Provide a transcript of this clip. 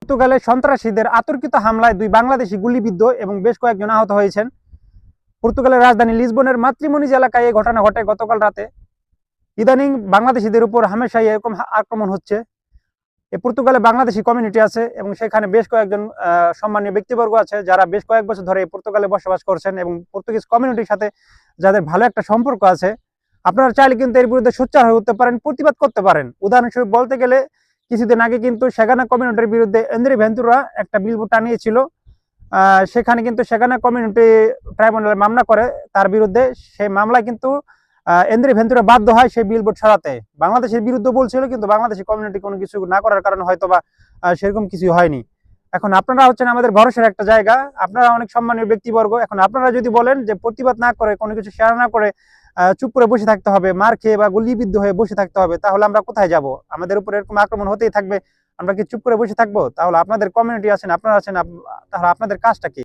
পর্তুগালে সন্ত্রাসীদের আতর্কিত হামলায় 2 বাংলাদেশি গুলিবিদ্ধ এবং বেশ কয়েকজন আহত হয়েছেন। পর্তুগালের রাজধানী লিসবনের মাতৃমনিজ এলাকায় এই ঘটনা ঘটে গতকাল রাতে। ইদানিং বাংলাদেশিদের উপর হামেশাই এরকম আক্রমণ হচ্ছে। পর্তুগালে বাংলাদেশি কমিউনিটি আছে এবং সেখানে বেশ কয়েকজন সম্মানীয় ব্যক্তিবর্গ আছে যারা বেশ কয়েক বছর ধরে পর্তুগালে বসবাস করছেন এবং পর্তুগিজ কমিউনিটির সাথে যাদের ভালো একটা সম্পর্ক আছে। আপনারা চাইলে কিন্তু এর বিরুদ্ধে সোচ্চার হয়ে উঠতে পারেন, প্রতিবাদ করতে পারেন। উদাহরণস্বরূপ বলতে গেলে কিছুদিন আগে কিন্তু সেগানা কমিউনিটির বিরুদ্ধে এন্দ্রে ভেন্তুরা একটা বিলবোর্ড টানিয়েছিল। সেখানে কিন্তু সেগানা কমিউনিটি ট্রাইব্যুনালে মামলা করে তার বিরুদ্ধে। সেই মামলায় কিন্তু এন্দ্রে ভেন্তুরা বাধ্য হয় সেই বিলবোর্ড সরাতে। বাংলাদেশের বিরুদ্ধে বলছিল, কিন্তু বাংলাদেশি কমিউনিটি কোনো কিছু না করার কারণে হয়তো বা সেরকম কিছু হয়নি। এখন আপনারা হচ্ছেন আমাদের ভরসার একটা জায়গা, আপনারা অনেক সম্মানীয় ব্যক্তিবর্গ। এখন আপনারা যদি বলেন যে প্রতিবাদ না করে, কোনো কিছু শেয়ার না করে চুপ করে বসে থাকতে হবে, মার খেয়ে বা গুলিবিদ্ধ হয়ে বসে থাকতে হবে, তাহলে আমরা কোথায় যাব? আমাদের উপর এরকম আক্রমণ হতেই থাকবে, আমরা কি চুপ করে বসে থাকবো? তাহলে আপনাদের কমিউনিটি আছেন, আপনারা আছেন, তাহলে আপনাদের কাজটা কি?